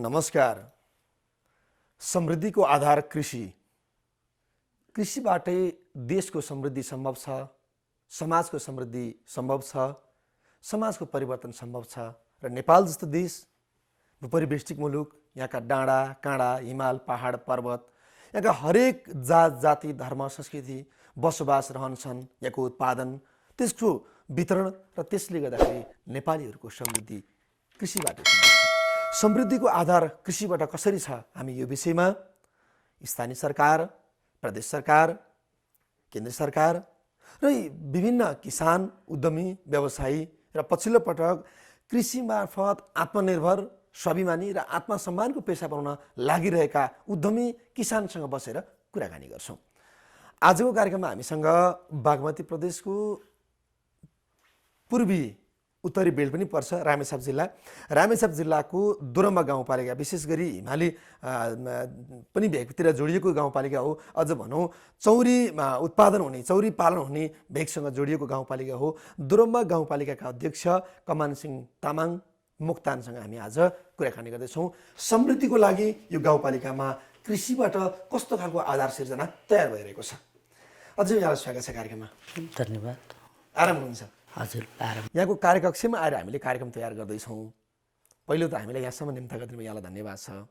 नमस्कार। समृद्धिको आधार कृषि। कृषिबाटै देशको समृद्धि सम्भव छ, समाजको समृद्धि सम्भव छ, समाजको परिवर्तन सम्भव छ र नेपाल जस्तो देश भूपरिवेष्टित मुलुक, यहाँका डाँडा काँडा, हिमाल, पहाड, पर्वत, यहाँका हरेक जात जाति, धर्म, संस्कृति बसोबास रहन्छन्। यहाँको उत्पादन, त्यसको वितरण र त्यसले गर्दाखेरि नेपालीहरूको समृद्धि कृषिबाटै सम्भव छ। समृद्धिको आधार कृषिबाट कसरी छ, हामी यो विषयमा स्थानीय सरकार, प्रदेश सरकार, केन्द्र सरकार र विभिन्न किसान, उद्यमी, व्यवसायी र पछिल्लो पटक कृषि मार्फत आत्मनिर्भर, स्वाभिमानी र आत्मसम्मानको पेसा बनाउन लागिरहेका उद्यमी किसानसँग बसेर कुराकानी गर्छौँ। आजको कार्यक्रममा हामीसँग बागमती प्रदेशको पूर्वी उत्तरी बेल्ट पनि पर्छ रामेछाप जिल्ला। रामेछाप जिल्लाको दोरम्बा गाउँपालिका, विशेष गरी हिमाली पनि भेगतिर जोडिएको गाउँपालिका हो। अझ भनौँ चौरी उत्पादन हुने, चौरी पालन हुने भेगसँग जोडिएको गाउँपालिका हो। दोरम्बा गाउँपालिकाका अध्यक्ष कमान सिंह तामाङ मोक्तानसँग हामी आज कुराकानी गर्दैछौँ। समृद्धिको लागि यो गाउँपालिकामा कृषिबाट कस्तो खालको आधार सिर्जना तयार भइरहेको छ। अझै यहाँलाई स्वागत छ कार्यक्रममा। धन्यवाद। आराम हुनुहुन्छ? हजुर, आराम। यहाँको कार्यकक्षमा आएर हामीले कार्यक्रम तयार गर्दैछौँ। पहिलो त हामीलाई यहाँसम्म निम्ता गरिदिनु यहाँलाई धन्यवाद छ।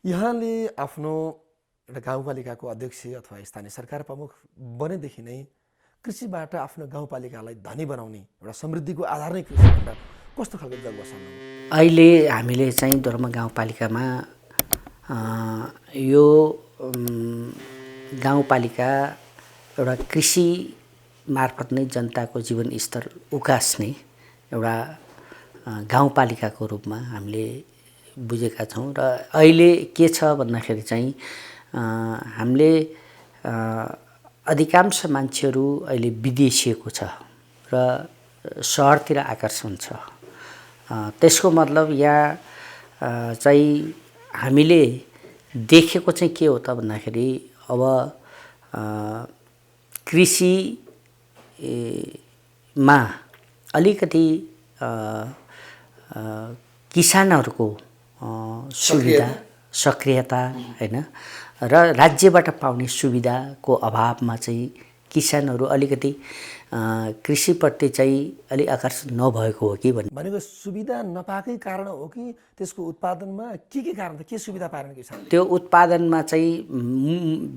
यहाँले आफ्नो एउटा गाउँपालिकाको अध्यक्ष अथवा स्थानीय सरकार प्रमुख बनेदेखि नै कृषिबाट आफ्नो गाउँपालिकालाई धनी बनाउने एउटा समृद्धिको आधार नै कृषि भनेर कस्तो खालको जग बसाल्नु? अहिले हामीले चाहिँ दोरम्बा गाउँपालिकामा यो गाउँपालिका एउटा कृषि मार्फत नै जनताको जीवन स्तर उकास्ने एउटा गाउँपालिकाको रूपमा हामीले बुझेका छौँ। र अहिले के छ भन्दाखेरि चाहिँ हामीले अधिकांश मान्छेहरू अहिले विदेशिएको छ र सहरतिर आकर्षण छ। त्यसको मतलब यहाँ चाहिँ हामीले देखेको चाहिँ के हो त भन्दाखेरि अब कृषि मा अलिकति किसानहरूको सुविधा, सक्रियता हैन र राज्यबाट पाउने सुविधाको अभावमा चाहिँ किसानहरू अलिकति कृषिप्रति चाहिँ अलि आकर्षित नभएको हो कि भनेको सुविधा नपाएकै कारण हो कि त्यसको उत्पादनमा के कारण त? के सुविधा पाएन किसानले? त्यो उत्पादनमा चाहिँ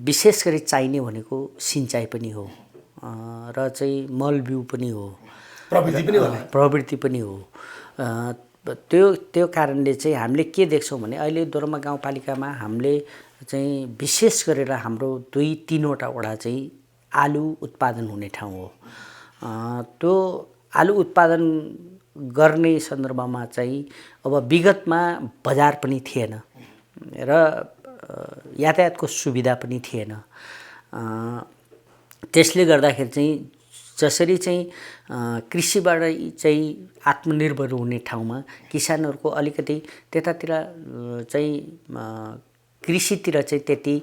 विशेष गरी चाहिने भनेको सिँचाइ पनि हो र चाहिँ मलबिउ पनि हो, प्रवृत्ति पनि हो। त्यो कारणले चाहिँ हामीले के देख्छौँ भने अहिले दोरम्बा गाउँपालिकामा हामीले चाहिँ विशेष गरेर हाम्रो 2-3वटा वडा चाहिँ आलु उत्पादन हुने ठाउँ हो। त्यो आलु उत्पादन गर्ने सन्दर्भमा चाहिँ अब विगतमा बजार पनि थिएन र यातायातको सुविधा पनि थिएन। त्यसले गर्दाखेरि चाहिँ जसरी चाहिँ कृषिबाट चाहिँ आत्मनिर्भर हुने ठाउँमा किसानहरूको अलिकति त्यतातिर चाहिँ कृषितिर चाहिँ त्यति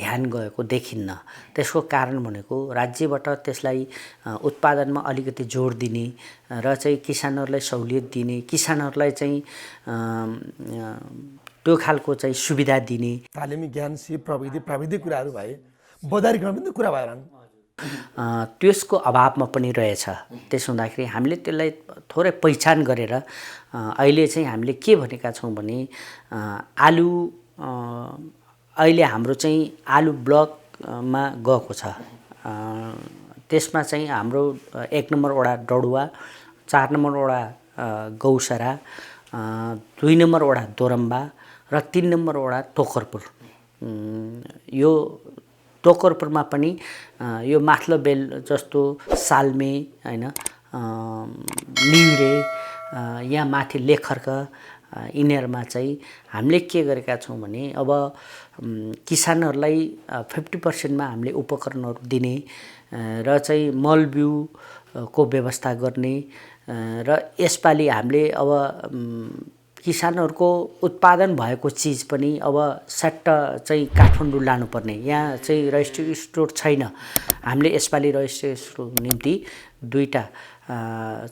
ध्यान गएको देखिन्न। त्यसको कारण भनेको राज्यबाट त्यसलाई उत्पादनमा अलिकति जोड दिने र चाहिँ किसानहरूलाई सहुलियत दिने, किसानहरूलाई चाहिँ त्यो खालको चाहिँ सुविधा दिने। तालिमी, ज्ञान, सिप, प्राविधिक कुराहरू भए बजारीकरण पनि कुरा भएर त्यसको अभावमा पनि रहेछ। त्यसो हुँदाखेरि हामीले त्यसलाई थोरै पहिचान गरेर अहिले चाहिँ हामीले के भनेका छौँ भने आलु अहिले हाम्रो चाहिँ आलु ब्लकमा गएको छ। त्यसमा चाहिँ हाम्रो 1 नम्बर वडा डडुवा, 4 नम्बर वडा गौसरा, 2 नम्बर वडा दोरम्बा र 3 नम्बर वडा टोकरपुर। यो टोकरपुरमा पनि यो माथिल्लो बेल जस्तो साल्मे हैन, निङ्रे, यहाँ माथि लेखर्क, यिनीहरूमा चाहिँ हामीले के गरेका छौँ भने अब किसानहरूलाई 50% हामीले उपकरणहरू दिने र चाहिँ मलबिउको व्यवस्था गर्ने र यसपालि हामीले अब किसानहरूको उत्पादन भएको चिज पनि अब सट्ट चाहिँ काठमाडौँ लानुपर्ने, यहाँ चाहिँ रजिस्ट्री स्टोर छैन। हामीले यसपालि रजिस्ट्री स्टोरको निम्ति दुईटा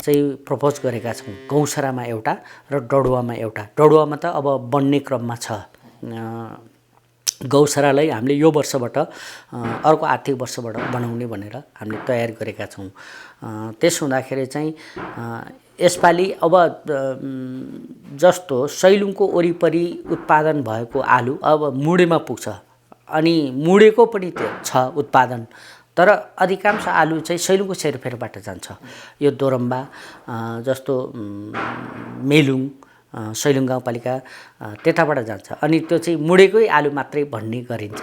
चाहिँ प्रपोज गरेका छौँ। गौसरामा एउटा र डडुवामा एउटा। डडुवामा त अब बन्ने क्रममा छ। गौसरालाई हामीले यो वर्षबाट अर्को आर्थिक वर्षबाट बनाउने भनेर हामीले तयार गरेका छौँ। त्यसो हुँदाखेरि चाहिँ यसपालि अब जस्तो सैलुङको वरिपरि उत्पादन भएको आलु अब मुडेमा पुग्छ अनि मुडेको पनि त्यो छ उत्पादन, तर अधिकांश आलु चाहिँ सैलुङको सेरोफेरोबाट जान्छ। यो दोरम्बा जस्तो मेलुङ सैलुङ गाउँपालिका त्यताबाट जान्छ अनि त्यो चाहिँ मुडेकै आलु मात्रै भन्ने गरिन्छ।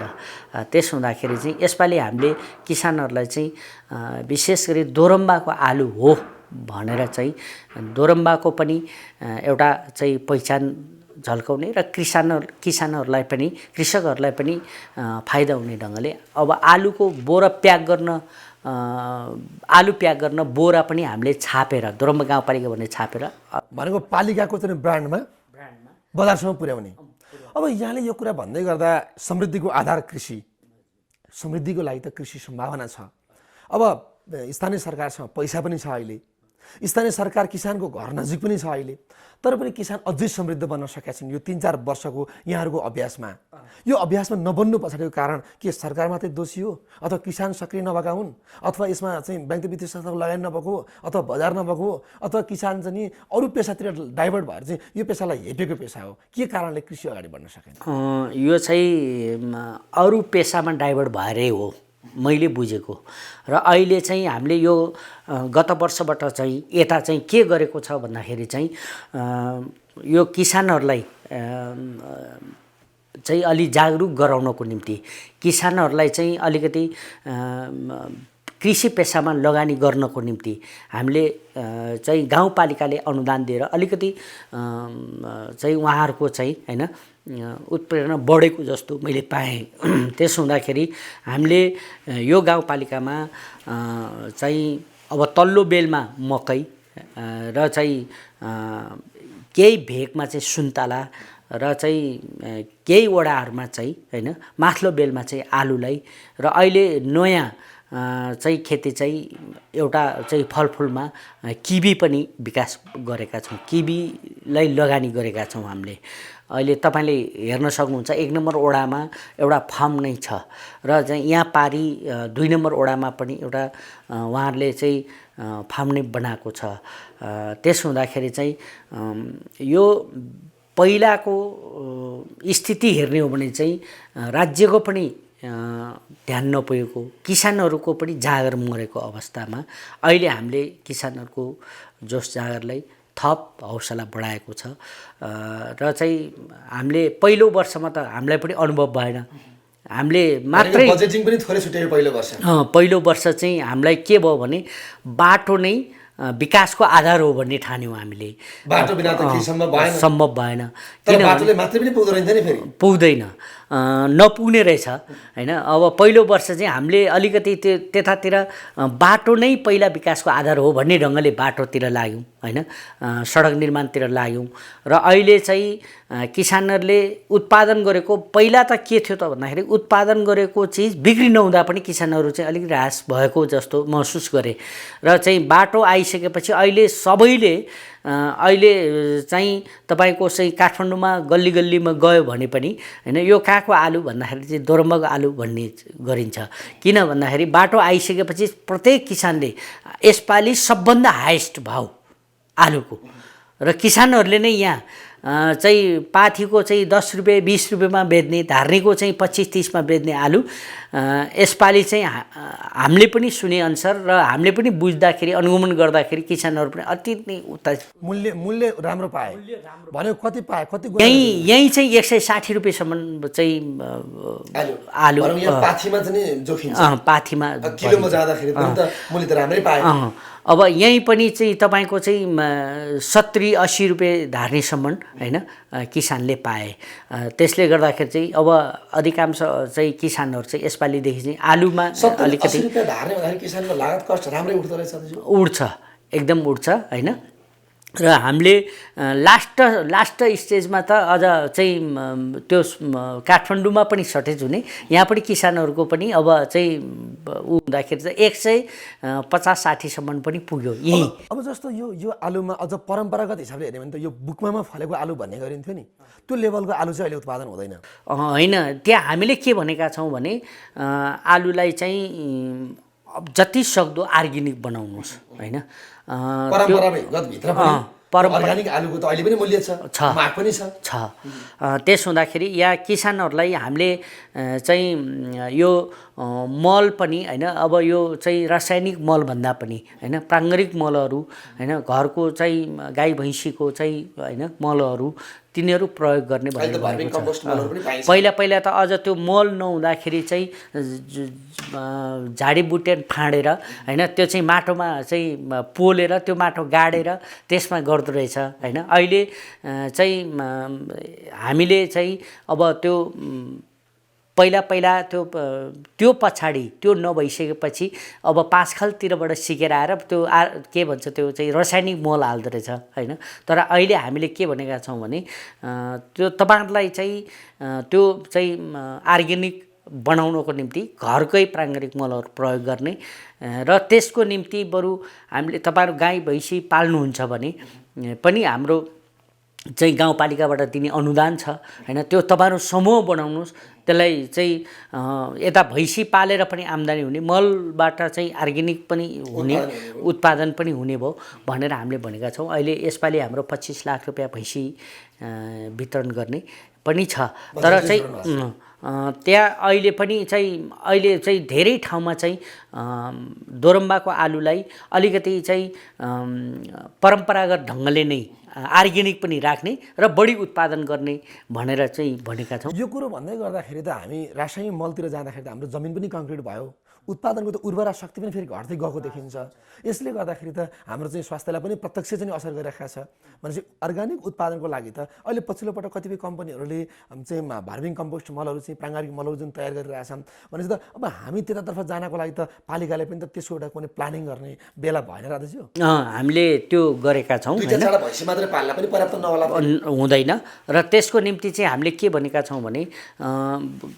त्यसो हुँदाखेरि चाहिँ यसपालि हामीले किसानहरूलाई चाहिँ विशेष गरी दोरम्बाको आलु हो भनेर चाहिँ दोरम्बाको पनि एउटा चाहिँ पहिचान झल्काउने र किसानहरूलाई पनि कृषकहरूलाई पनि फाइदा हुने ढङ्गले अब आलुको बोरा प्याक गर्न आलु प्याक गर्न बोरा पनि हामीले छापेर दोरम्बा गाउँपालिका भन्ने छापेर भनेको पालिकाको चाहिँ ब्रान्डमा बजारसम्म पुर्याउने। अब यहाँले यो कुरा भन्दै गर्दा समृद्धिको आधार कृषि, समृद्धिको लागि त कृषि सम्भावना छ। अब स्थानीय सरकारसँग पैसा पनि छ, अहिले स्थानीय सरकार किसानको घर नजिक पनि छ अहिले, तर पनि किसान अझै समृद्ध बन्न सकेका छन् यो 3-4 वर्षको यहाँहरूको अभ्यासमा। यो अभ्यासमा नबन्नु पछाडिको कारण के सरकार मात्रै दोषी हो, अथवा किसान सक्रिय नभएका हुन्, अथवा यसमा चाहिँ बैंक वित्तीय संस्थाको लगानी नभएको हो, अथवा बजार नभएको हो, अथवा किसान चाहिँ नि अरू पेसातिर डाइभर्ट भएर चाहिँ यो पेसालाई हेपेको पेसा हो? के कारणले कृषि अगाडि बढ्न सकेन? यो चाहिँ अरू पेसामा डाइभर्ट भएरै हो मैले बुझेको। र अहिले चाहिँ हामीले यो गत वर्षबाट चाहिँ यता चाहिँ के गरेको छ भन्दाखेरि चाहिँ यो किसानहरूलाई चाहिँ अलि जागरुक गराउनको निम्ति किसानहरूलाई चाहिँ अलिकति कृषि पेसामा लगानी गर्नको निम्ति हामीले चाहिँ गाउँपालिकाले अनुदान दिएर अलिकति चाहिँ उहाँहरूको चाहिँ हैन उत्प्रेरणा बढेको जस्तो मैले पाएँ। त्यसो हुँदाखेरि हामीले यो गाउँपालिकामा चाहिँ अब तल्लो बेलमा मकै र चाहिँ केही भेगमा चाहिँ सुन्तला र चाहिँ केही वडाहरूमा चाहिँ हैन माथिल्लो बेलमा चाहिँ आलुलाई र अहिले नयाँ चाहिँ खेती चाहिँ एउटा चाहिँ फलफुलमा किवी पनि विकास गरेका छौँ। किवीलाई लगानी गरेका छौँ हामीले। अहिले तपाईँले हेर्न सक्नुहुन्छ 1 नम्बर वडामा एउटा फार्म नै छ र चाहिँ यहाँ पारी 2 नम्बर वडामा पनि एउटा उहाँहरूले चाहिँ फार्म नै बनाएको छ। त्यसो हुँदाखेरि चाहिँ यो पहिलाको स्थिति हेर्ने हो भने चाहिँ राज्यको पनि ध्यान नपुगेको, किसानहरूको पनि जागर मरेको अवस्थामा अहिले हामीले किसानहरूको जोस जागरलाई थप हौसला बढाएको छ। र चाहिँ हामीले पहिलो वर्षमा त हामीलाई पनि अनुभव भएन, हामीले मात्रै बजेटिङ पनि थोरै छुट्यायो पहिलो वर्ष। पहिलो वर्ष चाहिँ हामीलाई के भयो भने बाटो नै विकासको आधार हो भन्ने ठान्यौँ हामीले। बाटो बिना त केही सम्भव भएन। तर बाटोले मात्रै पनि पुग्दैन नि फेरि, पुग्दैन, नपुग्ने रहेछ हैन। अब पहिलो वर्ष चाहिँ हामीले अलिकति त्यतातिर बाटो नै पहिला विकासको आधार हो भन्ने ढङ्गले बाटोतिर लाग्यौँ हैन, सडक निर्माणतिर लाग्यौँ। र अहिले चाहिँ किसानहरूले उत्पादन गरेको पहिला त के थियो त भन्दाखेरि उत्पादन गरेको चिज बिक्री नहुँदा पनि किसानहरू चाहिँ अलिक ह्रास भएको जस्तो महसुस गरे। र चाहिँ बाटो आइसकेपछि अहिले सबैले अहिले चाहिँ तपाईँको चाहिँ काठमाडौँमा गल्ली गल्लीमा गयो भने पनि हैन यो कहाँको आलु भन्दाखेरि चाहिँ दोरम्बाको आलु भन्ने गरिन्छ। किन भन्दाखेरि बाटो आइसकेपछि प्रत्येक किसानले यसपालि सबभन्दा हाइएस्ट भाउ आलुको र किसानहरूले नै यहाँ चाहिँ पाथीको चाहिँ 10 रुपियाँ 20 रुपियाँमा बेच्ने, धार्नीको चाहिँ 25-30 मा बेच्ने आलु यसपालि चाहिँ हामीले पनि सुने अनुसार र हामीले पनि बुझ्दाखेरि अनुगमन गर्दाखेरि किसानहरू पनि अति नै उता मूल्य राम्रो पाए भन्यो। कति पाए? कति? यही चाहिँ 160 रुपियाँसम्म चाहिँ आलु पाथीमा चाहिँ जोखिन्छ। पाथीमा किलोमा जाँदाखेरि पनि त मूल्य त राम्रै पाए। अब यहीँ पनि चाहिँ तपाईँको चाहिँ 70-80 रुपियाँ धार्नेसम्म हैन किसानले पाए। त्यसले गर्दाखेरि चाहिँ अब अधिकांश चाहिँ किसानहरू चाहिँ यसपालिदेखि चाहिँ आलुमा अलिकति 80 रुपियाँ धार्ने भन्दाखेरि किसानको लागत कस्ट राम्रै उठ्दो रहेछ। उठ्छ, एकदम उठ्छ हैन। र हामीले लास्ट स्टेजमा त अझ चाहिँ त्यो काठमाडौँमा पनि सर्टेज हुने, यहाँ पनि किसानहरूको पनि अब चाहिँ ऊ हुँदाखेरि चाहिँ 150-60सम्म पनि पुग्यो यहीँ। अब जस्तो यो आलुमा अझ परम्परागत हिसाबले हेऱ्यो भने त यो बुकमामा फलेको आलु भन्ने गरिन्थ्यो नि, त्यो लेभलको आलु चाहिँ अहिले उत्पादन हुँदैन। होइन, त्यहाँ हामीले के भनेका छौँ भने आलुलाई चाहिँ अब जति सक्दो अर्ग्यानिक बनाउनुहोस् होइन। परम्परागत भित्र पनि अर्ग्यानिक आलुको त अहिले पनि मूल्य छ, माग पनि छ। त्यस हुँदाखेरि यहाँ किसानहरूलाई हामीले चाहिँ यो मल पनि होइन, अब यो चाहिँ रासायनिक मल भन्दा पनि होइन, प्राङ्गारिक मलहरू होइन, घरको चाहिँ गाई भैँसीको चाहिँ होइन मलहरू तिनीहरू प्रयोग गर्ने भनेर भनेको छ। पहिला त अझ त्यो मल नहुँदाखेरि चाहिँ झाडीबुटी फाँडेर होइन, त्यो चाहिँ माटोमा चाहिँ पोलेर त्यो माटो गाडेर त्यसमा गर्दो रहेछ होइन। अहिले चाहिँ हामीले चाहिँ अब त्यो पहिला त्यो पछाडि त्यो नभइसकेपछि अब पाँचखालतिरबाट सिकेर आएर त्यो के भन्छ त्यो चाहिँ रासायनिक मल हाल्दो रहेछ होइन। तर अहिले हामीले के भनेका छौँ भने त्यो तपाईँहरूलाई चाहिँ त्यो चाहिँ अर्ग्यानिक बनाउनको निम्ति घरकै प्राङ्गारिक मलहरू प्रयोग गर्ने र त्यसको निम्ति बरु हामीले तपाईँहरू गाई भैँसी पाल्नुहुन्छ भने पनि हाम्रो चाहिँ गाउँपालिकाबाट दिने अनुदान छ होइन, त्यो तपाईँहरू समूह बनाउनुहोस्। त्यसलाई चाहिँ यता भैँसी पालेर पनि आम्दानी हुने, मलबाट चाहिँ अर्ग्यानिक पनि हुने, उत्पादन पनि हुने भयो भनेर हामीले भनेका छौँ। अहिले यसपालि हाम्रो 25 लाख रुपियाँ भैँसी वितरण गर्ने पनि छ। तर चाहिँ त्यहाँ अहिले चाहिँ धेरै ठाउँमा चाहिँ दोरम्बाको आलुलाई अलिकति चाहिँ परम्परागत ढङ्गले नै अर्ग्यानिक पनि राख्ने र बढी उत्पादन गर्ने भनेर चाहिँ भनेका छौँ। यो कुरो भन्दै गर्दाखेरि त हामी रासायनिक मलतिर जाँदाखेरि त हाम्रो जमिन पनि कङ्क्रिट भयो, उत्पादनको त उर्वरा शक्ति पनि फेरि घट्दै गएको देखिन्छ। यसले गर्दाखेरि त हाम्रो चाहिँ स्वास्थ्यलाई पनि प्रत्यक्ष चाहिँ असर गरिरहेको छ। भनेपछि अर्ग्यानिक उत्पादनको लागि त अहिले पछिल्लो पटक कतिपय कम्पनीहरूले चाहिँ भार्मिङ कम्पोस्ट मलहरू चाहिँ प्राङ्गारिक मलहरू जुन तयार गरिरहेछन् भनेपछि त अब हामी त्यतातर्फ जानको लागि त पालिकाले पनि त त्यसको एउटा कुनै प्लानिङ गर्ने बेला भएन राधेजी? हामीले त्यो गरेका छौँ। पाल्न पनि पर्याप्त नहोला, हुँदैन। र त्यसको निम्ति चाहिँ हामीले के भनेका छौँ भने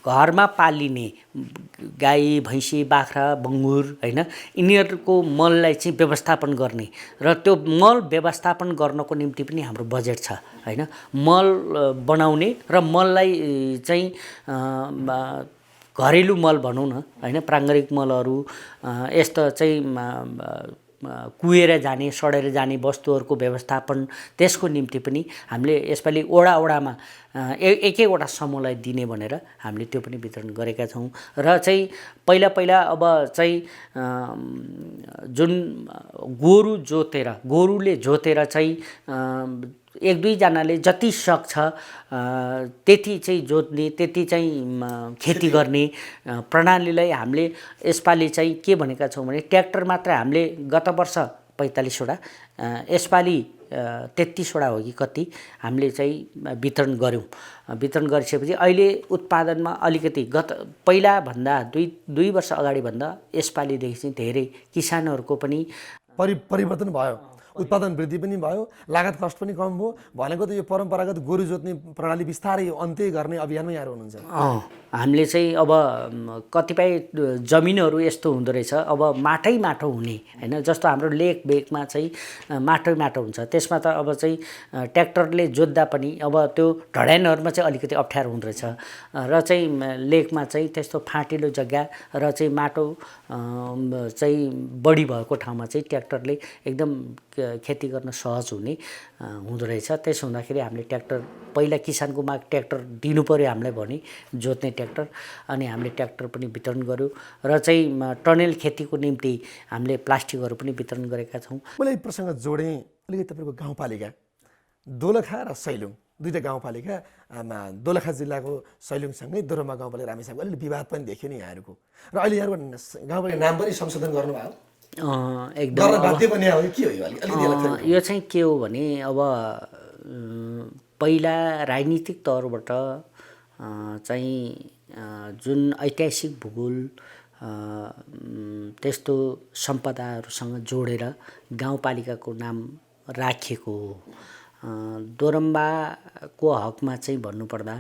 घरमा पालिने गाई भैँसी बाख्रा बङ्गुर होइन, यिनीहरूको मललाई चाहिँ व्यवस्थापन गर्ने र त्यो मल व्यवस्थापन गर्नको निम्ति पनि हाम्रो बजेट छ होइन। मल बनाउने र मललाई चाहिँ घरेलु मल भनौँ न होइन, प्राङ्गारिक मलहरू यस्तो चाहिँ कुहेर जाने सडेर जाने वस्तुहरूको व्यवस्थापन, त्यसको निम्ति पनि हामीले यसपालि वडामा एक-एकवटा समूहलाई दिने भनेर हामीले त्यो पनि वितरण गरेका छौँ। र चाहिँ पहिला अब चाहिँ जुन गोरुले जोतेर चाहिँ 1-2 जनाले जति सक्छ त्यति चाहिँ जोत्ने, त्यति चाहिँ खेती गर्ने प्रणालीलाई हामीले यसपालि चाहिँ के भनेका छौँ भने ट्र्याक्टर मात्र हामीले गत वर्ष 45 वटा, यसपालि 33 वटा हो कि कति हामीले चाहिँ वितरण गऱ्यौँ। वितरण गरिसकेपछि अहिले उत्पादनमा अलिकति पहिला भन्दा 2 वर्ष अगाडि भन्दा यसपालिदेखि चाहिँ धेरै किसानहरूको पनि परिवर्तन भयो, उत्पादन वृद्धि पनि भयो, लागत कस्ट पनि कम भयो। भनेको त यो परम्परागत गोरु जोत्ने प्रणाली बिस्तारै अन्त्य गर्ने अभियानमै यहाँ हुनुहुन्छ। हामीले चाहिँ अब कतिपय जमिनहरू यस्तो हुँदो रहेछ, अब माटो हुने होइन, जस्तो हाम्रो लेक बेकमा चाहिँ माटो हुन्छ, त्यसमा त अब चाहिँ ट्र्याक्टरले जोत्दा पनि अब त्यो ढड्यानहरूमा चाहिँ अलिकति अप्ठ्यारो हुँदो रहेछ। र चाहिँ लेकमा चाहिँ त्यस्तो फाँटिलो जग्गा र चाहिँ माटो चाहिँ बढी भएको ठाउँमा चाहिँ ट्र्याक्टरले एकदम खेती गर्न सहज हुँदो रहेछ। त्यसो हुँदाखेरि हामीले ट्र्याक्टर पहिला किसानको माग ट्र्याक्टर दिनु पर्यो हामीलाई भने जोत्ने ट्र्याक्टर, अनि हामीले ट्र्याक्टर पनि वितरण गर्यो। र चाहिँ टनेल खेतीको निम्ति हामीले प्लास्टिकहरू पनि वितरण गरेका छौँ। मैले यो प्रसङ्ग जोडेँ, अलिकति तपाईँको गाउँपालिका दोलखा र सैलुङ दुईवटा गाउँपालिका, दोलखा जिल्लाको सैलुङसँगै दोरम्बा गाउँपालिका रामेछापको अलिअलि विवाद पनि देखियो नि यहाँहरूको, र अहिले यहाँहरूको गाउँपालिका नाम पनि संशोधन गर्नुभयो एकदम। यो चाहिँ के हो भने अब पहिला राजनीतिक तौरबाट चाहिँ जुन ऐतिहासिक भूगोल त्यस्तो सम्पदाहरूसँग जोडेर गाउँपालिकाको नाम राखिएको हो। दोरम्बाको हकमा चाहिँ भन्नुपर्दा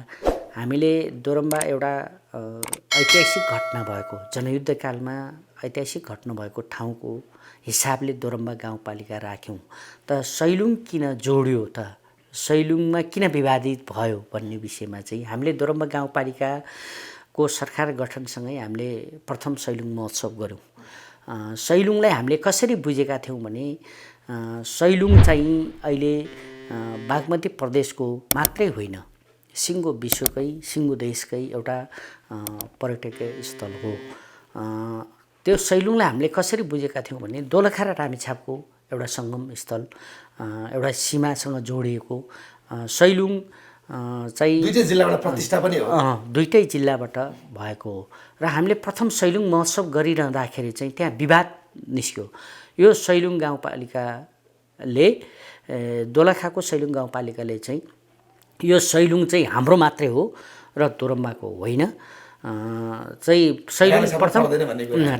हामीले दोरम्बा एउटा ऐतिहासिक घटना भएको जनयुद्धकालमा ऐतिहासिक घटना भएको ठाउँको हिसाबले दोरम्बा गाउँपालिका राख्यौँ। त सैलुङ किन जोड्यो त, सैलुङमा किन विवादित भयो भन्ने विषयमा चाहिँ हामीले दोरम्बा गाउँपालिकाको सरकार गठनसँगै हामीले प्रथम सैलुङ महोत्सव गऱ्यौँ। सैलुङलाई हामीले कसरी बुझेका थियौँ भने सैलुङ चाहिँ अहिले बागमती प्रदेशको मात्रै होइन, सिङ्गो विश्वकै सिङ्गो देशकै एउटा पर्यटकीय स्थल हो। त्यो सैलुङलाई हामीले कसरी बुझेका थियौँ भने दोलखा र रामेछापको एउटा सङ्गम स्थल, एउटा सीमासँग जोडिएको सैलुङ चाहिँ दुईटै जिल्लाबाट प्रतिष्ठा पनि हो। दुईटै जिल्लाबाट भएको हो र हामीले प्रथम सैलुङ महोत्सव गरिरहँदाखेरि चाहिँ त्यहाँ विवाद निस्क्यो। यो सैलुङ गाउँपालिकाले दोलखाको सैलुङ गाउँपालिकाले चाहिँ यो सैलुङ चाहिँ हाम्रो मात्रै हो र दोरम्बाको होइन, चाहिँ सैलुङ प्रथम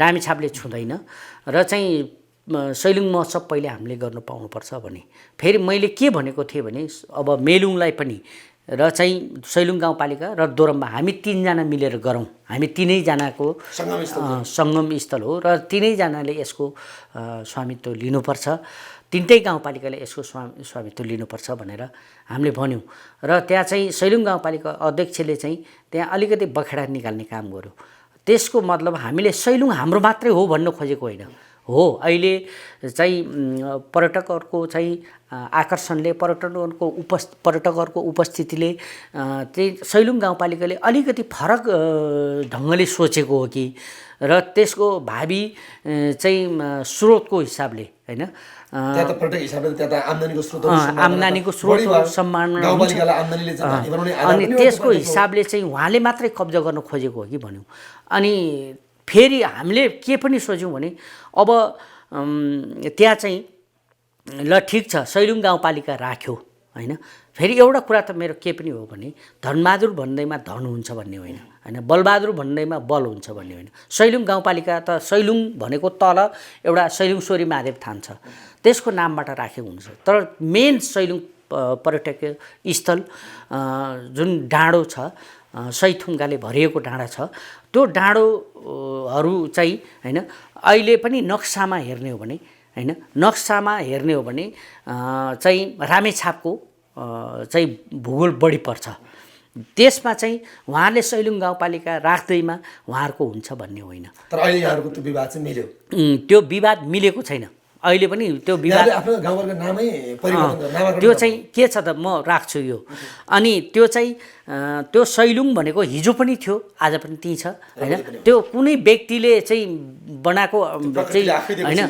रामेछापले छुँदैन र चाहिँ सैलुङ महोत्सव पहिले हामीले गर्नु पाउनुपर्छ भने। फेरि मैले के भनेको थिएँ भने अब मेलुङलाई पनि र चाहिँ सैलुङ गाउँपालिका र दोरम्बा हामी तीनजना मिलेर गरौँ, हामी तीनैजनाको सङ्गम स्थल हो र तीनैजनाले यसको स्वामित्व लिनुपर्छ, तिनटै गाउँपालिकाले यसको स्वामित्व लिनुपर्छ भनेर हामीले भन्यौँ। र त्यहाँ चाहिँ सैलुङ गाउँपालिका अध्यक्षले चाहिँ त्यहाँ अलिकति बखेडा निकाल्ने काम गर्यो। त्यसको मतलब हामीले सैलुङ हाम्रो मात्रै हो भन्नु खोजेको होइन हो। अहिले चाहिँ पर्यटकहरूको चाहिँ आकर्षणले पर्यटकहरूको उपस्थितिले चाहिँ सैलुङ गाउँपालिकाले अलिकति फरक ढङ्गले सोचेको हो कि र त्यसको भावी चाहिँ स्रोतको हिसाबले होइन, त्यहाँ त पर्यटक हिसाबले त्यहाँ त आम्दानीको स्रोत सम्मान अनि त्यसको हिसाबले चाहिँ उहाँले मात्रै कब्जा गर्न खोजेको हो कि भन्यौँ। अनि फेरि हामीले के पनि सोच्यौँ भने अब त्यहाँ चाहिँ ल ठिक छ सैलुङ गाउँपालिका राख्यो होइन, फेरि एउटा कुरा त मेरो के पनि हो भने धनबहादुर भन्दैमा धन हुन्छ भन्ने होइन, होइन बलबहादुर भन्दैमा बल हुन्छ भन्ने होइन। सैलुङ गाउँपालिका त सैलुङ भनेको तल एउटा सैलुङश्वरी महादेव थान छ, त्यसको नामबाट राखेको हुन्छ। तर मेन सैलुङ पर्यटकीय स्थल जुन डाँडो छ, सैथुङ्गाले भरिएको डाँडा छ, त्यो डाँडोहरू चाहिँ होइन अहिले पनि नक्सामा हेर्ने हो भने होइन, नक्सामा हेर्ने हो भने चाहिँ रामेछापको चाहिँ भूगोल बढी पर्छ। त्यसमा चाहिँ उहाँले सैलुङ गाउँपालिका राख्दैमा उहाँहरूको हुन्छ भन्ने होइन। तर अहिले यहाँहरूको त्यो विवाद चाहिँ मिल्यो, त्यो विवाद मिलेको छैन। अहिले पनि त्यो विवाद त्यो चाहिँ के छ त म राख्छु यो। अनि त्यो चाहिँ त्यो सैलुङ भनेको हिजो पनि थियो, आज पनि त्यही छ होइन। त्यो कुनै व्यक्तिले चाहिँ बनाएको चाहिँ होइन,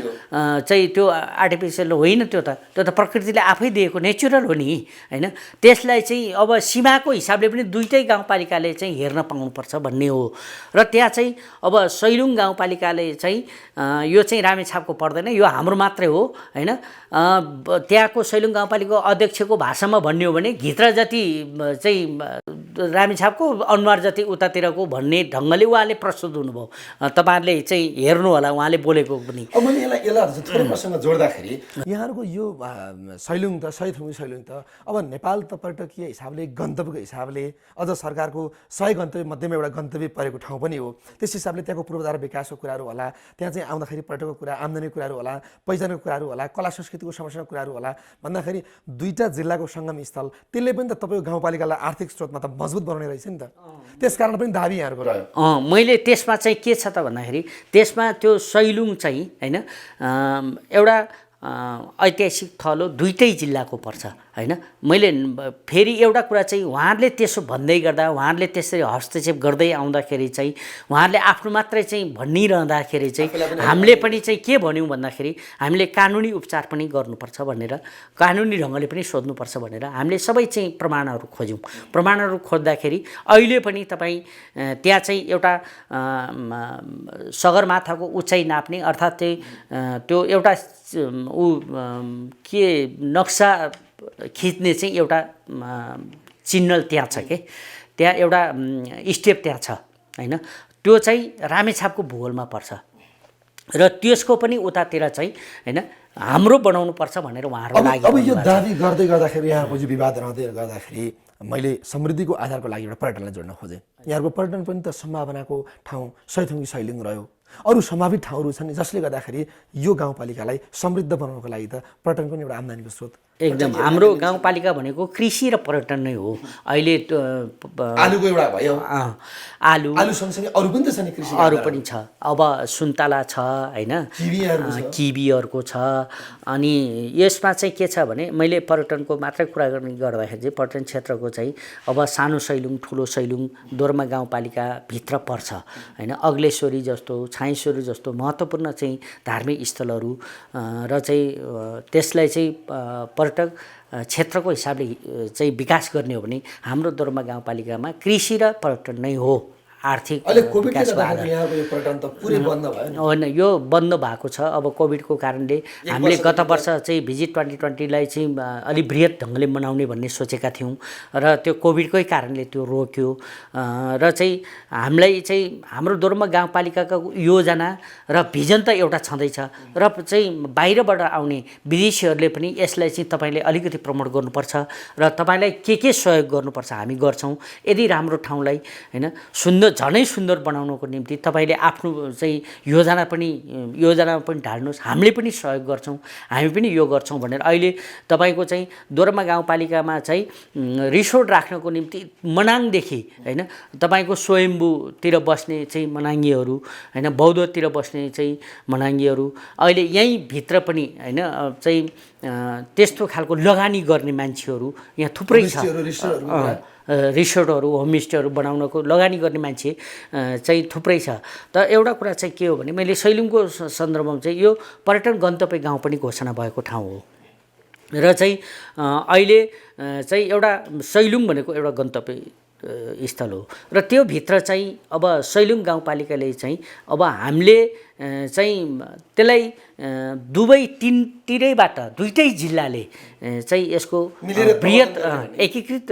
चाहिँ त्यो आर्टिफिसियल होइन, त्यो त प्रकृतिले आफै दिएको नेचुरल हो नि होइन। त्यसलाई चाहिँ अब सीमाको हिसाबले पनि दुईटै गाउँपालिकाले चाहिँ हेर्न पाउनुपर्छ भन्ने हो। र त्यहाँ चाहिँ अब सैलुङ गाउँपालिकाले चाहिँ यो चाहिँ रामेछापको पर्दैन, यो हाम्रो मात्रै हो होइन। त्यहाँको सैलुङ गाउँपालिकाको अध्यक्षको भाषामा भन्ने हो भने घित्रा जति चाहिँ रामेछापको अनुहार जति उतातिरको भन्ने ढङ्गले उहाँले प्रस्तुत हुनुभयो। तपाईँहरूले चाहिँ हेर्नु होला उहाँले बोलेको पनि। अब मैले यसलाई थोरै प्रसङ्ग जोड्दाखेरि यहाँहरूको यो सैलुङ त सैलुङ त अब नेपाल त पर्यटकीय हिसाबले गन्तव्यको हिसाबले अझ सरकारको 100 गन्तव्य मध्येमा एउटा गन्तव्य परेको ठाउँ पनि हो। त्यस हिसाबले त्यहाँको पूर्वाधार विकासको कुराहरू होला, त्यहाँ चाहिँ आउँदाखेरि पर्यटकको कुरा, आम्दानीको कुराहरू होला, पहिचानको कुराहरू होला, कला संस्कृतिको समस्याको कुराहरू होला भन्दाखेरि दुईटा जिल्लाको सङ्गम स्थल त्यसले पनि त तपाईँको गाउँपालिकालाई आर्थिक स्रोतमा त मजबुत बनाउने रहेछ नि त। त्यसकारण पनि दाबी यहाँहरूको रह्यो। मैले त्यसमा चाहिँ के छ त भन्दाखेरि त्यसमा त्यो सैलुङ चाहिँ होइन एउटा ऐतिहासिक थल हो, दुईटै जिल्लाको पर्छ होइन। मैले फेरि एउटा कुरा चाहिँ उहाँहरूले त्यसो भन्दै गर्दा उहाँहरूले त्यसरी हस्तक्षेप गर्दै आउँदाखेरि चाहिँ उहाँहरूले आफ्नो मात्रै चाहिँ भनिरहँदाखेरि चाहिँ हामीले पनि चाहिँ के भन्यौँ भन्दाखेरि हामीले कानुनी उपचार पनि गर्नुपर्छ भनेर, कानुनी ढङ्गले पनि सोध्नुपर्छ भनेर हामीले सबै चाहिँ प्रमाणहरू खोज्यौँ। प्रमाणहरू खोज्दाखेरि अहिले पनि तपाईँ त्यहाँ चाहिँ एउटा सगरमाथाको उचाइ नाप्ने अर्थात् चाहिँ त्यो एउटा के नक्सा खिच्ने चाहिँ एउटा चिन्ह त्यहाँ छ के, त्यहाँ एउटा स्टेप त्यहाँ छ होइन। त्यो चाहिँ रामेछापको भूगोलमा पर्छ। र त्यसको पनि उतातिर चाहिँ होइन हाम्रो बनाउनुपर्छ भनेर उहाँहरू अब यो दाबी गर्दै गर्दाखेरि यहाँको जो विवाद रहँदै गर्दाखेरि मैले समृद्धिको आधारको लागि एउटा पर्यटनलाई जोड्न खोजेँ। यहाँको पर्यटन पनि त सम्भावनाको ठाउँ सैथुङ्गी सैलुङ रह्यो, अरू सम्भावित ठाउँहरू छन् जसले गर्दाखेरि यो गाउँपालिकालाई समृद्ध बनाउनको लागि त पर्यटन पनि एउटा आम्दानीको स्रोत। एकदम हाम्रो गाउँपालिका भनेको कृषि र पर्यटन नै हो। अहिले आलुको एउटा भयो, आलु सँगसँगै अरू पनि त छ नि कृषि, अरू पनि छ। अब सुन्तला छ होइन, किवीहरूको छ। अनि यसमा चाहिँ के छ भने मैले पर्यटनको मात्रै कुरा गर्दाखेरि चाहिँ पर्यटन क्षेत्रको चाहिँ अब सानो सैलुङ, ठुलो सैलुङ दोर्मा गाउँपालिकाभित्र पर्छ होइन। अग्लेश्वरी जस्तो, छाइश्वरी जस्तो महत्त्वपूर्ण चाहिँ धार्मिक स्थलहरू र चाहिँ त्यसलाई चाहिँ पर्यटक क्षेत्रको हिसाबले चाहिँ विकास गर्ने हो भने हाम्रो दोर्मा गाउँपालिकामा कृषि र पर्यटन नै हो आर्थिक विकासको आधार। होइन, यो बन्द भएको छ। अब कोभिडको कारणले हामीले गत वर्ष चाहिँ भिजिट 2020लाई चाहिँ अलिक बृहत ढङ्गले मनाउने भन्ने सोचेका थियौँ र त्यो कोभिडकै कारणले त्यो रोक्यो। र चाहिँ हामीलाई चाहिँ हाम्रो दोर्मा गाउँपालिकाको योजना र भिजन त एउटा छँदैछ र चाहिँ बाहिरबाट आउने विदेशीहरूले पनि यसलाई चाहिँ तपाईँले अलिकति प्रमोट गर्नुपर्छ र तपाईँलाई के सहयोग गर्नुपर्छ हामी गर्छौँ। यदि राम्रो ठाउँलाई होइन झनै सुन्दर बनाउनको निम्ति तपाईँले आफ्नो चाहिँ योजनामा पनि ढाल्नुहोस्, हामीले पनि सहयोग गर्छौँ, हामी पनि यो गर्छौँ भनेर अहिले तपाईँको चाहिँ दोर्मा गाउँपालिकामा चाहिँ रिसोर्ट राख्नको निम्ति मनाङदेखि होइन तपाईँको स्वयम्भूतिर बस्ने चाहिँ मनाङ्गीहरू होइन, बौद्धतिर बस्ने चाहिँ मनाङ्गीहरू अहिले यहीँभित्र पनि होइन चाहिँ त्यस्तो खालको लगानी गर्ने मान्छेहरू यहाँ थुप्रै छ। रिसोर्टहरू, होमस्टेहरू बनाउनको लगानी गर्ने मान्छे चाहिँ थुप्रै छ। त एउटा कुरा चाहिँ के हो भने मैले सैलुङको सन्दर्भमा चाहिँ यो पर्यटन गन्तव्य गाउँ पनि घोषणा भएको ठाउँ हो र चाहिँ अहिले चाहिँ एउटा सैलुङ भनेको एउटा गन्तव्य स्थल हो र त्यो भित्र चाहिँ अब सैलुङ गाउँपालिकाले चाहिँ अब हामीले चाहिँ त्यसलाई दुवै तिरैबाट दुईटै जिल्लाले चाहिँ यसको बृहत एकीकृत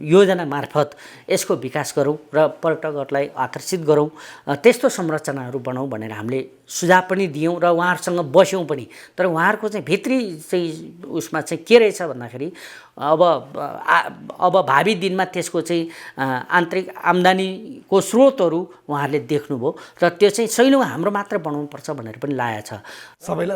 योजना मार्फत यसको विकास गरौँ र पर्यटकहरूलाई आकर्षित गरौँ, त्यस्तो संरचनाहरू बनाऊँ भनेर हामीले सुझाव पनि दियौँ र उहाँहरूसँग बस्यौँ पनि। तर उहाँहरूको चाहिँ भित्री चाहिँ उसमा चाहिँ के रहेछ भन्दाखेरि अब भावी दिनमा त्यसको चाहिँ आन्तरिक आम्दानीको स्रोतहरू उहाँहरूले देख्नुभयो र त्यो चाहिँ सैलुङ हाम्रो मात्र बनाउनुपर्छ भनेर पनि लागेको छ।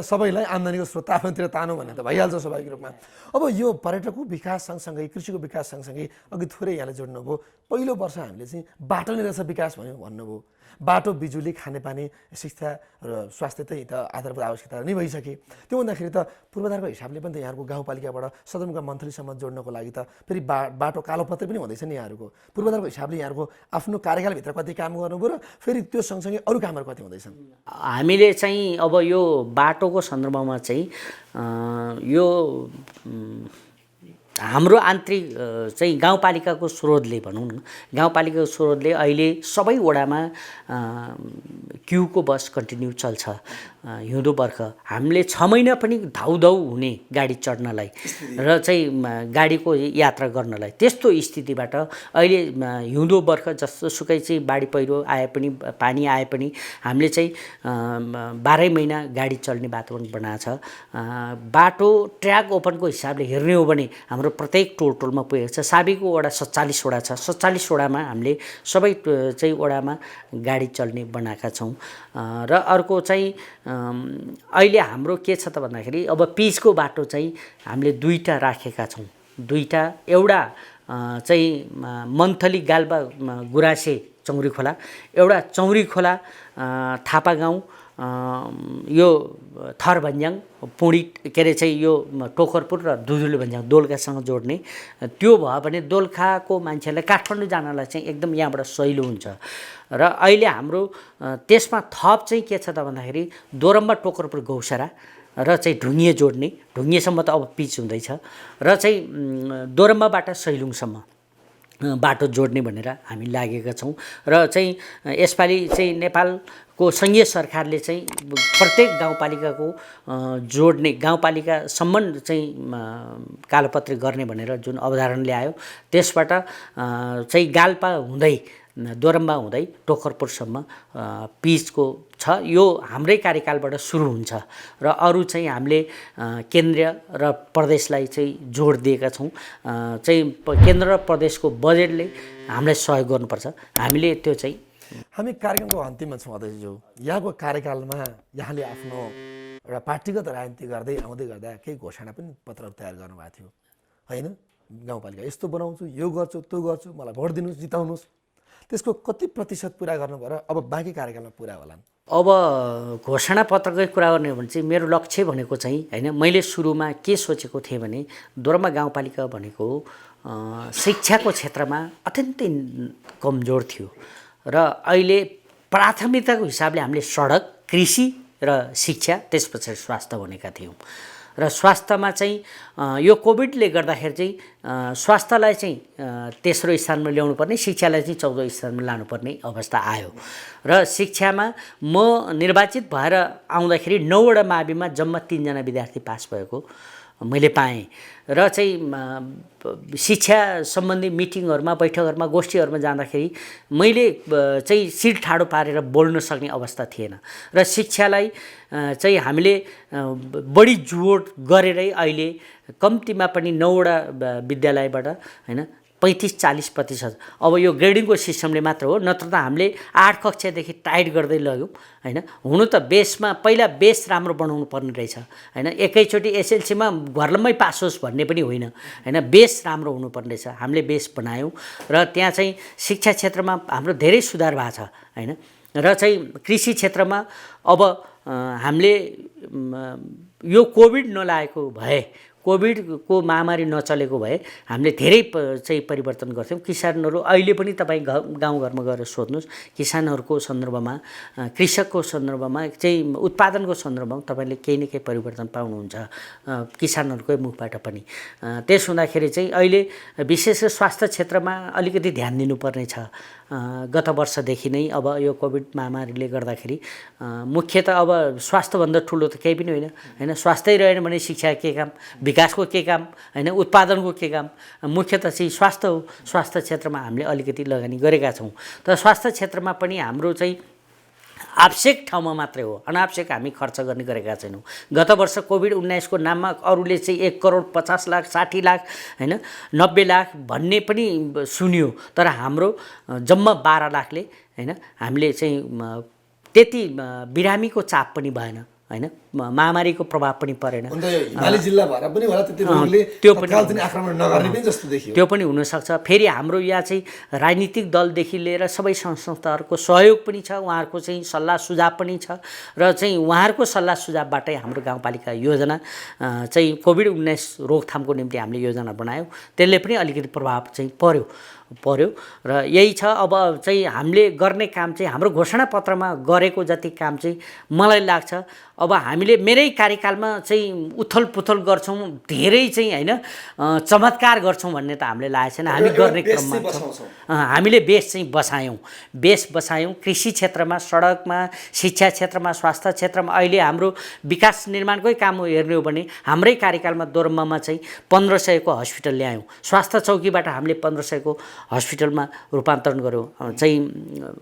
सबैलाई आम्दानीको स्रोत आफूतिर तानो भने त भइहाल्छ स्वाभाविक रूपमा। अब यो पर्यटकको विकास सँगसँगै कृषिको विकास सँगसँगै अघि थोरै यहाँले जोड्नुभयो, पहिलो वर्ष हामीले चाहिँ बाटो नै रहेछ विकास भन्नुभयो। बाटो, बिजुली, खानेपानी, शिक्षा र स्वास्थ्य त त आधारभूत आवश्यकता नै भइसके। त्यो भन्दाखेरि त पूर्वाधारको हिसाबले पनि त यहाँको गाउँपालिकाबाट सदरमुकाम मन्थलीसम्म जोड्नको लागि त फेरि बाटो कालोपत्रै पनि हुँदैछ नि यहाँहरूको। पूर्वाधारको हिसाबले यहाँहरूको आफ्नो कार्यकालभित्र कति काम गर्नुभयो र फेरि त्यो सँगसँगै अरू कामहरू कति हुँदैछन्? हामीले चाहिँ अब यो बाटोको सन्दर्भमा चाहिँ यो हाम्रो आन्तरिक चाहिँ गाउँपालिकाको स्रोतले भनौँ न, गाउँपालिकाको स्रोतले अहिले सबै वडामा क्युको बस कन्टिन्यू चल्छ हिउँदो बर्ख। हामीले 6 महिना पनि धाउधाउ हुने गाडी चढ्नलाई र चाहिँ गाडीको यात्रा गर्नलाई त्यस्तो स्थितिबाट अहिले हिउँदो बर्ख जस्तोसुकै चाहिँ बाढी पहिरो आए पनि पानी आए पनि हामीले चाहिँ 12 महिना गाडी चल्ने वातावरण बनाएको छ। बाटो ट्र्याक ओपनको हिसाबले हेर्ने हो भने हाम्रो प्रत्येक टोलमा पुगेको छ। साबीको वडा 47 वडा छ, 47 वडामा हामीले सबै चाहिँ वडामा गाडी चल्ने बनाएका छौँ। र अर्को चाहिँ अहिले हाम्रो के छ त भन्दाखेरि अब पिचको बाटो चाहिँ हामीले 2टा राखेका छौँ। 2टा, एउटा चाहिँ मन्थली गाल्पा गुराँसे चौरी खोला, एउटा चौरी खोला थापा गाउँ यो थर भन्ज्याङ पुडी के अरे चाहिँ यो टोकरपुर र दुधुले भन्ज्याङ दोलखासँग जोड्ने। त्यो भयो भने दोलखाको मान्छेलाई काठमाडौँ जानलाई चाहिँ एकदम यहाँबाट सहिलो हुन्छ। र अहिले हाम्रो त्यसमा थप चाहिँ के छ त भन्दाखेरि दोरम्बा टोकरपुर गौसरा र चाहिँ ढुङ्गे जोड्ने, ढुङ्गेसम्म त अब पिच हुँदैछ र चाहिँ दोरम्बाबाट सैलुङसम्म बाटो जोड्ने भनेर हामी लागेका छौँ। र चाहिँ यसपालि चाहिँ नेपालको सङ्घीय सरकारले चाहिँ प्रत्येक गाउँपालिकाको जोड्ने गाउँपालिकासम्म चाहिँ कालोपत्री गर्ने भनेर जुन अवधारणा ल्यायो त्यसबाट चाहिँ गाल्पा हुँदै दोरम्बा हुँदै टोकरपुरसम्म पिचको छ। यो हाम्रै कार्यकालबाट सुरु हुन्छ र अरू चाहिँ हामीले केन्द्र र प्रदेशलाई चाहिँ जोड दिएका छौँ। चाहिँ केन्द्र र प्रदेशको बजेटले हामीलाई सहयोग गर्नुपर्छ। हामीले त्यो चाहिँ हामी कार्यक्रमको अन्तिममा छौँ अध्यक्षज्यू। यहाँको कार्यकालमा यहाँले आफ्नो एउटा पार्टीगत राजनीति गर्दै आउँदै गर्दा केही घोषणा पनि पत्रहरू तयार गर्नुभएको थियो होइन? गाउँपालिका यस्तो बनाउँछु, यो गर्छु, त्यो गर्छु, मलाई भोट दिनुहोस्, जिताउनुहोस्। त्यसको कति प्रतिशत पुरा गर्नुभयो र अब बाँकी कार्यकालमा पुरा होलान्? अब घोषणा पत्रकै कुरा गर्ने हो भने चाहिँ मेरो लक्ष्य भनेको चाहिँ होइन, मैले सुरुमा के सोचेको थिएँ भने दोरम्बा गाउँपालिका भनेको शिक्षाको क्षेत्रमा अत्यन्तै कमजोर थियो र अहिले प्राथमिकताको हिसाबले हामीले सडक, कृषि र शिक्षा, त्यसपछि स्वास्थ्य भनेका थियौँ। र स्वास्थ्यमा चाहिँ यो कोभिडले गर्दाखेरि चाहिँ स्वास्थ्यलाई चाहिँ तेस्रो स्थानमा ल्याउनु पर्ने, शिक्षालाई चाहिँ 14औं स्थानमा लानुपर्ने अवस्था आयो। र शिक्षामा म निर्वाचित भएर आउँदाखेरि 9वटा माविमा जम्मा 3 जना विद्यार्थी पास भएको मैले पाएँ। र चाहिँ शिक्षा सम्बन्धी मिटिङहरूमा, बैठकहरूमा, गोष्ठीहरूमा जाँदाखेरि मैले चाहिँ सिट ठाडो पारेर बोल्न सक्ने अवस्था थिएन। र शिक्षालाई चाहिँ हामीले बढी जोड गरेरै अहिले कम्तीमा पनि 9वटा विद्यालयबाट होइन 35-40% अब यो ग्रेडिङको सिस्टमले मात्र हो, नत्र त हामीले 8 कक्षादेखि टाइट गर्दै लग्यौँ होइन। हुनु त बेसमा पहिला बेस राम्रो बनाउनु पर्ने रहेछ होइन। एकैचोटि एसएलसीमा घरलम्मै पास होस् भन्ने पनि होइन होइन, बेस राम्रो हुनुपर्ने रहेछ। हामीले बेस बनायौँ र त्यहाँ चाहिँ शिक्षा क्षेत्रमा हाम्रो धेरै सुधार भएको छ होइन। र चाहिँ कृषि क्षेत्रमा अब हामीले यो कोभिड नलागेको भए, कोभिडको महामारी नचलेको भए हामीले धेरै चाहिँ परिवर्तन गर्थ्यौँ। किसानहरू अहिले पनि तपाईँ गाउँघरमा गएर सोध्नुहोस्, किसानहरूको सन्दर्भमा, कृषकको सन्दर्भमा चाहिँ उत्पादनको सन्दर्भमा तपाईँले केही न केही परिवर्तन पाउनुहुन्छ किसानहरूकै मुखबाट पनि। त्यस हुँदाखेरि चाहिँ अहिले विशेष गरी स्वास्थ्य क्षेत्रमा अलिकति ध्यान दिनुपर्ने छ। गत वर्षदेखि नै अब यो कोभिड महामारीले गर्दाखेरि मुख्यतः अब स्वास्थ्यभन्दा ठुलो त केही पनि होइन होइन। स्वास्थ्य रहेन भने शिक्षा के काम, विकासको के काम होइन, उत्पादनको के काम? मुख्यतः चाहिँ स्वास्थ्य हो। स्वास्थ्य क्षेत्रमा हामीले अलिकति लगानी गरेका छौँ। तर स्वास्थ्य क्षेत्रमा पनि हाम्रो चाहिँ आवश्यक ठाउँमा मात्रै हो, अनावश्यक हामी खर्च गर्ने गरेका छैनौँ। गत वर्ष कोभिड-19 को नाममा अरूले चाहिँ 1,50,00,000, 60,00,000 होइन, 90,00,000 भन्ने पनि सुनियो। तर हाम्रो जम्मा 12 लाखले होइन हामीले चाहिँ त्यति बिरामीको चाप पनि भएन होइन, महामारीको प्रभाव पनि परेन। हिमाली जिल्ला भएर पनि होला त्यति रोगले त्यो पनि आक्रमण नगर्ने पनि जस्तो देखियो। त्यो पनि हुनसक्छ। फेरि हाम्रो यहाँ चाहिँ राजनीतिक दलदेखि लिएर सबै संस्थाहरूको सहयोग पनि छ, उहाँहरूको चाहिँ सल्लाह सुझाव पनि छ र चाहिँ उहाँहरूको सल्लाह सुझावबाटै हाम्रो गाउँपालिका योजना चाहिँ कोभिड-19 रोकथामको निम्ति हामीले योजना बनायौँ। त्यसले पनि अलिकति प्रभाव चाहिँ पर्यो र यही छ। अब चाहिँ हामीले गर्ने काम चाहिँ हाम्रो घोषणा पत्रमा गरेको जति काम चाहिँ मलाई लाग्छ अब हामीले मेरै कार्यकालमा चाहिँ उथल पुथल गर्छौँ, धेरै चाहिँ होइन चमत्कार गर्छौँ भन्ने त हामीले लागेको छैन। हामी गर्ने क्रममा हामीले बेस चाहिँ बसायौँ कृषि क्षेत्रमा, सडकमा, शिक्षा क्षेत्रमा, स्वास्थ्य क्षेत्रमा। अहिले हाम्रो विकास निर्माणकै काम हेर्ने हो भने हाम्रै कार्यकालमा दोरम्बामा चाहिँ 1500 को हस्पिटल ल्यायौँ। स्वास्थ्य चौकीबाट हामीले 1500 को हस्पिटलमा रूपान्तरण गऱ्यौँ, चाहिँ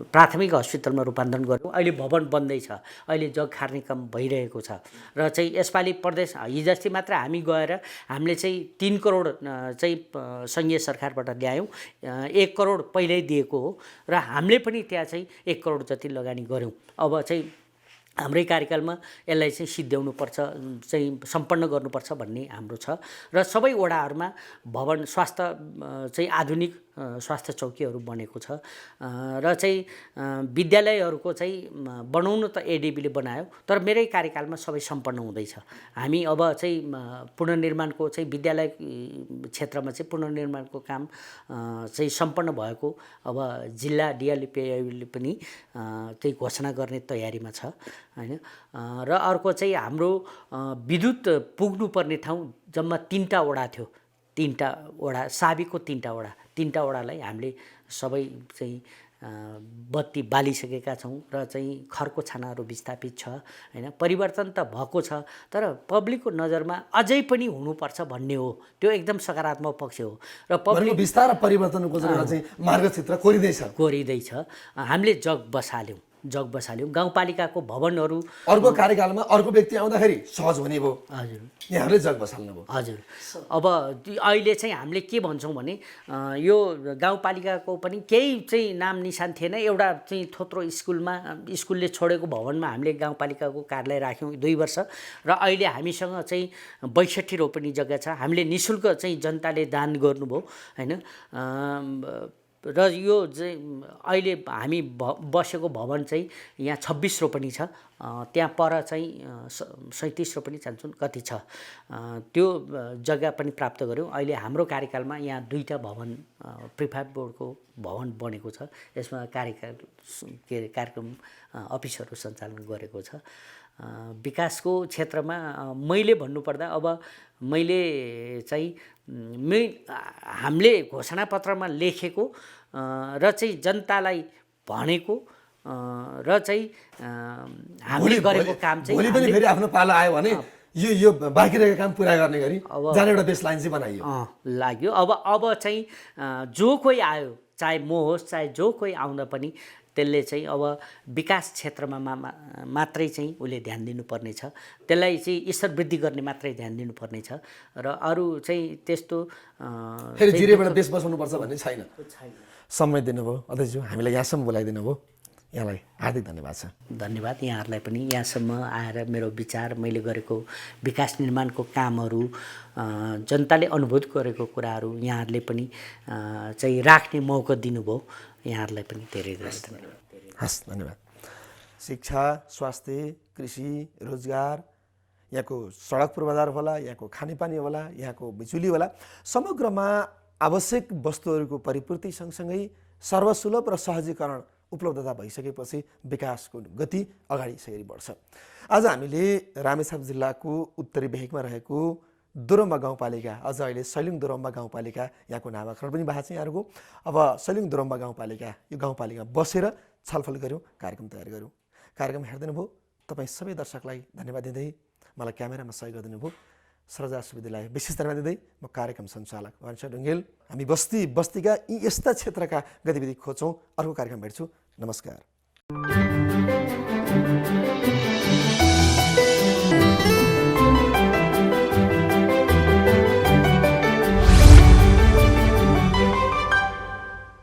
प्राथमिक हस्पिटलमा रूपान्तरण गऱ्यौँ। अहिले भवन बन्दैछ, अहिले जग खार्ने काम भइरहेको छ। र चाहिँ यसपालि प्रदेश हिजोअस्ति मात्र हामी गएर हामीले चाहिँ 3 करोड चाहिँ सङ्घीय सरकारबाट ल्यायौँ। 1 करोड पहिल्यै दिएको हो र हामीले पनि त्यहाँ चाहिँ 1 करोड जति लगानी गऱ्यौँ। अब चाहिँ हाम्रै कार्यकालमा यसलाई चाहिँ सिद्ध्याउनुपर्छ, चाहिँ सम्पन्न गर्नुपर्छ भन्ने हाम्रो छ। र सबै वडाहरूमा भवन स्वास्थ्य चाहिँ आधुनिक स्वास्थ्य चौकीहरू बनेको छ र चाहिँ विद्यालयहरूको चाहिँ बनाउनु त एडिबीले बनायो, तर मेरै कार्यकालमा सबै सम्पन्न हुँदैछ। हामी अब चाहिँ पुनर्निर्माणको चाहिँ विद्यालय क्षेत्रमा चाहिँ पुनर्निर्माणको काम चाहिँ सम्पन्न भएको अब जिल्ला डिआरडिपिआईले पनि चाहिँ घोषणा गर्ने तयारीमा छ होइन। र अर्को चाहिँ हाम्रो विद्युत पुग्नुपर्ने ठाउँ जम्मा 3टा वडा थियो, 3टा वडा, साबिकको 3टा वडालाई हामीले सबै चाहिँ बत्ती बालिसकेका छौँ र चाहिँ खरको छानाहरू विस्थापित छ होइन। परिवर्तन त भएको छ तर पब्लिकको नजरमा अझै पनि हुनुपर्छ भन्ने हो, त्यो एकदम सकारात्मक पक्ष हो र भनेको बिस्तार परिवर्तनको चाहिँ मार्गचित्र कोरिँदैछ। हामीले जग बसाल्यौँ गाउँपालिकाको भवनहरू। अर्को कार्यकालमा अर्को व्यक्ति आउँदाखेरि सहज हुने भयो। हजुर, यहाँहरूले जग बसाल्नु भयो। हजुर। अब अहिले चाहिँ हामीले के भन्छौँ भने यो गाउँपालिकाको पनि केही चाहिँ नाम निशान थिएन, एउटा चाहिँ थोत्रो स्कुलले छोडेको भवनमा हामीले गाउँपालिकाको कार्यालय राख्यौँ 2 वर्ष र अहिले हामीसँग चाहिँ 62 रोपनी जग्गा छ। हामीले निःशुल्क चाहिँ जनताले दान गर्नुभयो होइन। र यो चाहिँ अहिले हामी बसेको भवन चाहिँ यहाँ 26 रोपनी छ, त्यहाँ पर चाहिँ 37 रोपनी चाहन्छौँ कति छ, त्यो जग्गा पनि प्राप्त गऱ्यौँ। अहिले हाम्रो कार्यकालमा यहाँ 2टा भवन प्रिफाब बोर्डको भवन बनेको छ, यसमा कार्यक्रम अफिसहरू सञ्चालन गरेको छ। विकासको क्षेत्रमा मैले भन्नुपर्दा अब मैले चाहिँ हामीले घोषणापत्रमा लेखेको र चाहिँ जनतालाई भनेको र चाहिँ हामीले गरेको काम चाहिँ भोलि पनि फेरि आफ्नो पालो आयो भने यो बाँकी रहेको काम पुरा गर्ने गरी जाने एउटा बेस लाइन चाहिँ बनाइयो लाग्यो। अब चाहिँ जो कोही आयो, चाहे म होस् चाहे जो कोही आउँदा पनि त्यसले चाहिँ अब विकास क्षेत्रमा मात्रै चाहिँ उसले ध्यान दिनुपर्ने छ, त्यसलाई चाहिँ स्तर वृद्धि गर्ने मात्रै ध्यान दिनुपर्ने छ र अरू चाहिँ त्यस्तो फेरि जिरेबाट बेस बसाउनुपर्छ भन्ने छैन। समय दिनुभयो अध्यक्षज्यू, हामीलाई यहाँसम्म बोलाइदिनु भयो, यहाँलाई हार्दिक धन्यवाद छ। धन्यवाद यहाँहरूलाई पनि यहाँसम्म आएर मेरो विचार, मैले गरेको विकास निर्माणको कामहरू, जनताले अनुभूत गरेको कुराहरू यहाँहरूले पनि चाहिँ राख्ने मौका दिनुभयो, यहाँहरूलाई पनि धेरै धेरै धन्यवाद। हस्, धन्यवाद। शिक्षा, स्वास्थ्य, कृषि, रोजगार, यहाँको सडक पूर्वाधार होला, यहाँको खानेपानी होला, यहाँको बिजुली होला, समग्रमा आवश्यक वस्तुहरूको परिपूर्ति सँगसँगै सर्वसुलभ र सहजीकरण उपलब्धता भइसकेपछि विकासको गति अगाडि यसरी बढ्छ। आज हामीले रामेछाप जिल्लाको उत्तरी भेगमा रहेको दोरम्बा गाउँपालिका, अझ अहिले सैलुङ दोरम्बा गाउँपालिका, यहाँको नामाकरण पनि भएको छ यहाँहरूको। अब सैलुङ दोरम्बा गाउँपालिका, यो गाउँपालिका बसेर छलफल गऱ्यौँ, कार्यक्रम तयार गऱ्यौँ। कार्यक्रम हेरिदिनु भयो तपाईँ सबै दर्शकलाई धन्यवाद दिँदै, मलाई क्यामेरामा सहयोग गरिदिनु भयो सरोजा सुवेदीलाई विशेष धन्यवाद दिँदै म कार्यक्रम सञ्चालक वान्सा ढुङ्गेल, हामी बस्तीका यी यस्ता क्षेत्रका गतिविधि खोज्छौँ। अर्को कार्यक्रम भेट्छु। नमस्कार।